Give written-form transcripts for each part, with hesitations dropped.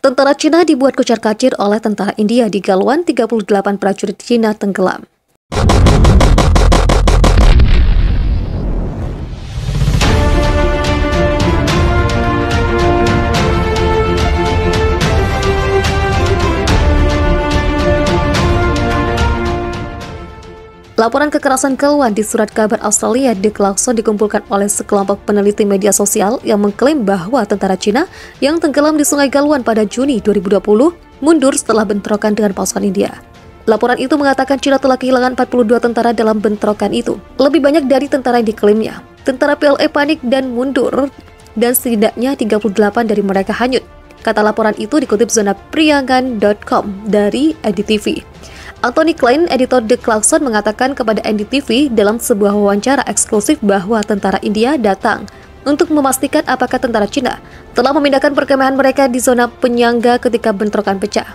Tentara Cina dibuat kocar-kacir oleh tentara India di Galwan, 38 prajurit Cina tenggelam. Laporan kekerasan Galwan di surat kabar Australia The Clarkson dikumpulkan oleh sekelompok peneliti media sosial yang mengklaim bahwa tentara Cina yang tenggelam di Sungai Galwan pada Juni 2020 mundur setelah bentrokan dengan pasukan India. Laporan itu mengatakan Cina telah kehilangan 42 tentara dalam bentrokan itu, lebih banyak dari tentara yang diklaimnya. Tentara PLA panik dan mundur, dan setidaknya 38 dari mereka hanyut. Kata laporan itu dikutip zona priangan.com dari NDTV. Anthony Klein, editor The Clarkson, mengatakan kepada NDTV dalam sebuah wawancara eksklusif bahwa tentara India datang untuk memastikan apakah tentara Cina telah memindahkan perkemahan mereka di zona penyangga ketika bentrokan pecah.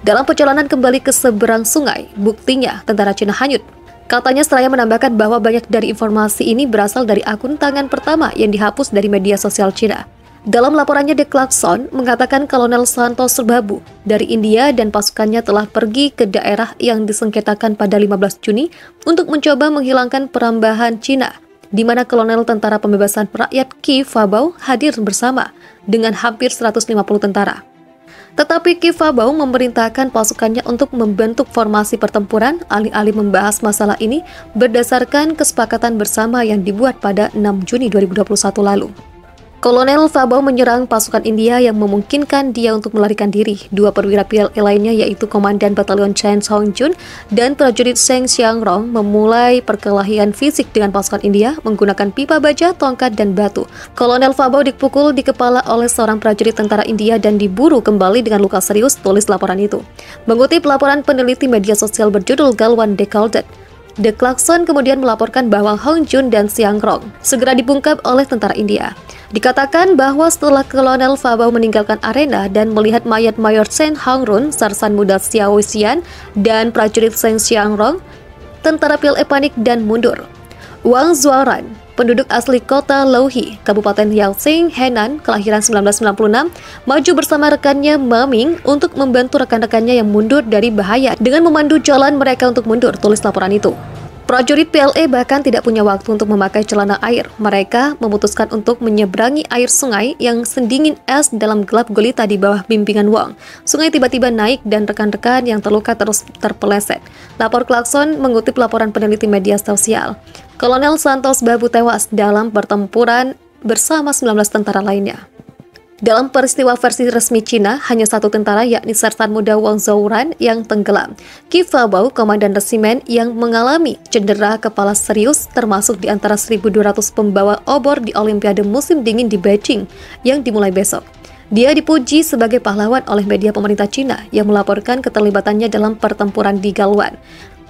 Dalam perjalanan kembali ke seberang sungai, buktinya tentara Cina hanyut. Katanya seraya menambahkan bahwa banyak dari informasi ini berasal dari akun tangan pertama yang dihapus dari media sosial Cina. Dalam laporannya, The Clarkson mengatakan Kolonel Santos Babu dari India dan pasukannya telah pergi ke daerah yang disengketakan pada 15 Juni untuk mencoba menghilangkan perambahan Cina, di mana Kolonel Tentara Pembebasan Rakyat Ki Fabau hadir bersama dengan hampir 150 tentara. Tetapi Ki Fabau memerintahkan pasukannya untuk membentuk formasi pertempuran alih-alih membahas masalah ini berdasarkan kesepakatan bersama yang dibuat pada 6 Juni 2021 lalu. Kolonel Fabau menyerang pasukan India yang memungkinkan dia untuk melarikan diri. Dua perwira PLA lainnya yaitu Komandan Batalion Chen Song Jun dan prajurit Seng Xiang Rong memulai perkelahian fisik dengan pasukan India menggunakan pipa baja, tongkat, dan batu. Kolonel Fabau dipukul di kepala oleh seorang prajurit tentara India dan diburu kembali dengan luka serius, tulis laporan itu. Mengutip laporan peneliti media sosial berjudul Galwan Decoded, The Clarkson kemudian melaporkan bahwa Hong Jun dan Xiang Rong segera dibungkam oleh tentara India. Dikatakan bahwa setelah Kolonel Fabau meninggalkan arena dan melihat mayat Mayor Chen Hangrun, sarsan muda Xiao Xian, dan prajurit Seng Xiang Rong, tentara PLA panik dan mundur. Wang Zuaran, penduduk asli kota Louhi, Kabupaten Yaoxing, Henan, kelahiran 1996, maju bersama rekannya Maming untuk membantu rekan-rekannya yang mundur dari bahaya dengan memandu jalan mereka untuk mundur, tulis laporan itu. Prajurit PLA bahkan tidak punya waktu untuk memakai celana air. Mereka memutuskan untuk menyeberangi air sungai yang sendingin es dalam gelap gulita di bawah bimbingan Wang. Sungai tiba-tiba naik dan rekan-rekan yang terluka terus terpeleset. Lapor Clarkson mengutip laporan peneliti media sosial. Kolonel Santos Babu tewas dalam pertempuran bersama 19 tentara lainnya. Dalam peristiwa versi resmi Cina, hanya satu tentara yakni sarsan muda Wang Zhouran yang tenggelam. Ki Fabau, komandan resimen yang mengalami cedera kepala serius termasuk di antara 1.200 pembawa obor di Olimpiade musim dingin di Beijing yang dimulai besok. Dia dipuji sebagai pahlawan oleh media pemerintah Cina yang melaporkan keterlibatannya dalam pertempuran di Galwan.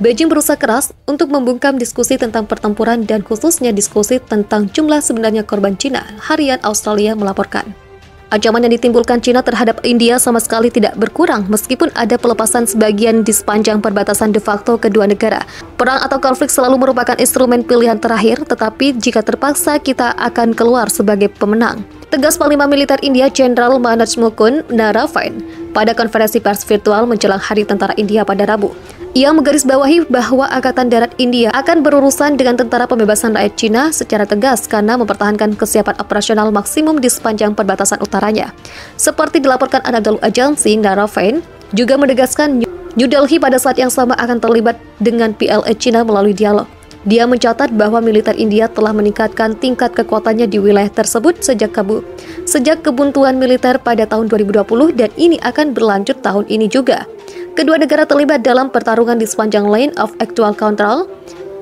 Beijing berusaha keras untuk membungkam diskusi tentang pertempuran dan khususnya diskusi tentang jumlah sebenarnya korban Cina, harian Australia melaporkan. Ancaman yang ditimbulkan Cina terhadap India sama sekali tidak berkurang meskipun ada pelepasan sebagian di sepanjang perbatasan de facto kedua negara. Perang atau konflik selalu merupakan instrumen pilihan terakhir, tetapi jika terpaksa kita akan keluar sebagai pemenang. Tegas Panglima Militer India Jenderal Manoj Mukund Narayan pada konferensi pers virtual menjelang Hari Tentara India pada Rabu. Ia menggarisbawahi bahwa Angkatan Darat India akan berurusan dengan Tentara Pembebasan Rakyat Cina secara tegas karena mempertahankan kesiapan operasional maksimum di sepanjang perbatasan utaranya. Seperti dilaporkan Anadolu Agency, Narayan juga menegaskan New Delhi pada saat yang sama akan terlibat dengan PLA Cina melalui dialog. Dia mencatat bahwa militer India telah meningkatkan tingkat kekuatannya di wilayah tersebut sejak kebuntuan militer pada tahun 2020 dan ini akan berlanjut tahun ini juga. Kedua negara terlibat dalam pertarungan di sepanjang Line of Actual Control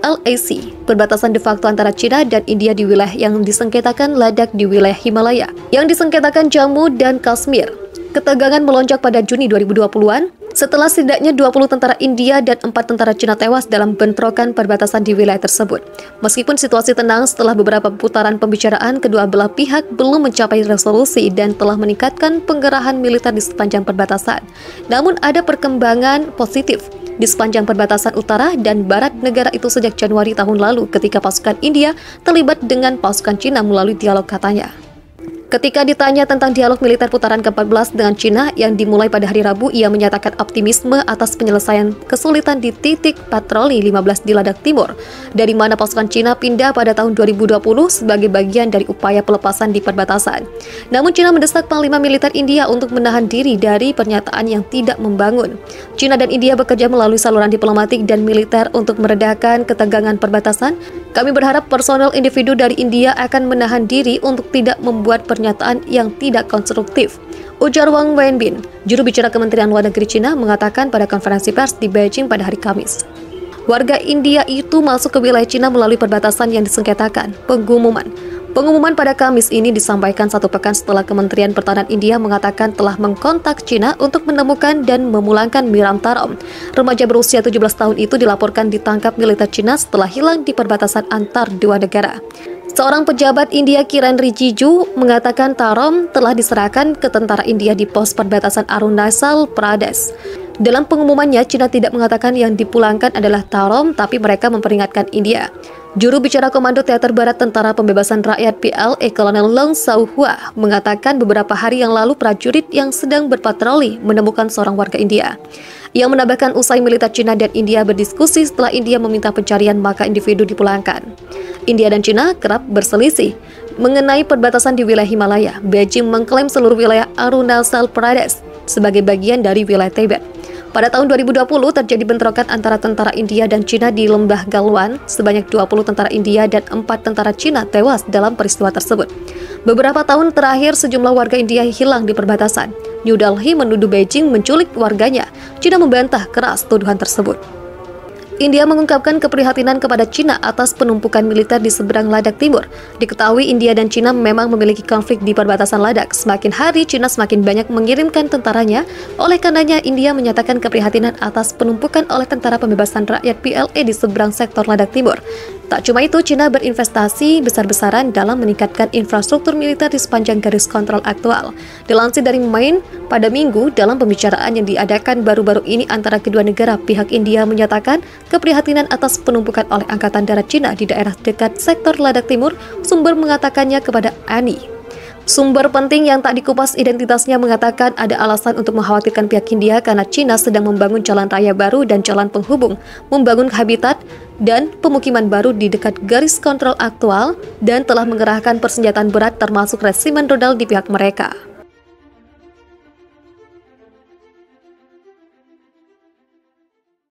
LAC, perbatasan de facto antara Cina dan India di wilayah yang disengketakan Ladakh di wilayah Himalaya, yang disengketakan Jammu dan Kashmir. Ketegangan melonjak pada Juni 2020-an setelah setidaknya 20 tentara India dan 4 tentara Cina tewas dalam bentrokan perbatasan di wilayah tersebut. Meskipun situasi tenang setelah beberapa putaran pembicaraan, kedua belah pihak belum mencapai resolusi dan telah meningkatkan penggerahan militer di sepanjang perbatasan. Namun ada perkembangan positif di sepanjang perbatasan utara dan barat negara itu sejak Januari tahun lalu ketika pasukan India terlibat dengan pasukan Cina melalui dialog, katanya. Ketika ditanya tentang dialog militer putaran ke-14 dengan China yang dimulai pada hari Rabu, ia menyatakan optimisme atas penyelesaian kesulitan di titik patroli 15 di Ladakh Timur, dari mana pasukan China pindah pada tahun 2020 sebagai bagian dari upaya pelepasan di perbatasan. Namun China mendesak Panglima Militer India untuk menahan diri dari pernyataan yang tidak membangun. China dan India bekerja melalui saluran diplomatik dan militer untuk meredakan ketegangan perbatasan. Kami berharap personel individu dari India akan menahan diri untuk tidak membuat pernyataan yang tidak konstruktif, ujar Wang Wenbin, juru bicara Kementerian Luar Negeri China, mengatakan pada konferensi pers di Beijing pada hari Kamis. Warga India itu masuk ke wilayah China melalui perbatasan yang disengketakan. Pengumuman pada Kamis ini disampaikan 1 pekan setelah Kementerian Pertahanan India mengatakan telah mengkontak China untuk menemukan dan memulangkan Miram Tarom. Remaja berusia 17 tahun itu dilaporkan ditangkap militer China setelah hilang di perbatasan antar dua negara. Seorang pejabat India, Kiran Rijiju, mengatakan Tarom telah diserahkan ke tentara India di pos perbatasan Arunachal Pradesh. Dalam pengumumannya, China tidak mengatakan yang dipulangkan adalah Tarom, tapi mereka memperingatkan India. Juru bicara Komando Teater Barat Tentara Pembebasan Rakyat PLA, Kolonel Leung Sau-hua, mengatakan beberapa hari yang lalu prajurit yang sedang berpatroli menemukan seorang warga India. Ia menambahkan usai militer China dan India berdiskusi setelah India meminta pencarian maka individu dipulangkan. India dan China kerap berselisih mengenai perbatasan di wilayah Himalaya. Beijing mengklaim seluruh wilayah Arunachal Pradesh sebagai bagian dari wilayah Tibet. Pada tahun 2020 terjadi bentrokan antara tentara India dan China di Lembah Galwan. Sebanyak 20 tentara India dan 4 tentara China tewas dalam peristiwa tersebut. Beberapa tahun terakhir sejumlah warga India hilang di perbatasan. New Delhi menuduh Beijing menculik warganya. China membantah keras tuduhan tersebut. India mengungkapkan keprihatinan kepada China atas penumpukan militer di seberang Ladakh Timur. Diketahui India dan China memang memiliki konflik di perbatasan Ladakh. Semakin hari China semakin banyak mengirimkan tentaranya. Oleh karenanya India menyatakan keprihatinan atas penumpukan oleh Tentara Pembebasan Rakyat PLA di seberang sektor Ladakh Timur. Tak cuma itu, China berinvestasi besar-besaran dalam meningkatkan infrastruktur militer di sepanjang garis kontrol aktual. Dilansir dari Main, pada Minggu dalam pembicaraan yang diadakan baru-baru ini antara kedua negara, pihak India menyatakan keprihatinan atas penumpukan oleh Angkatan Darat China di daerah dekat sektor Ladakh Timur. Sumber mengatakannya kepada ANI. Sumber penting yang tak dikupas identitasnya mengatakan ada alasan untuk mengkhawatirkan pihak India karena China sedang membangun jalan raya baru dan jalan penghubung, membangun habitat dan pemukiman baru di dekat garis kontrol aktual, dan telah mengerahkan persenjataan berat termasuk resimen rudal di pihak mereka.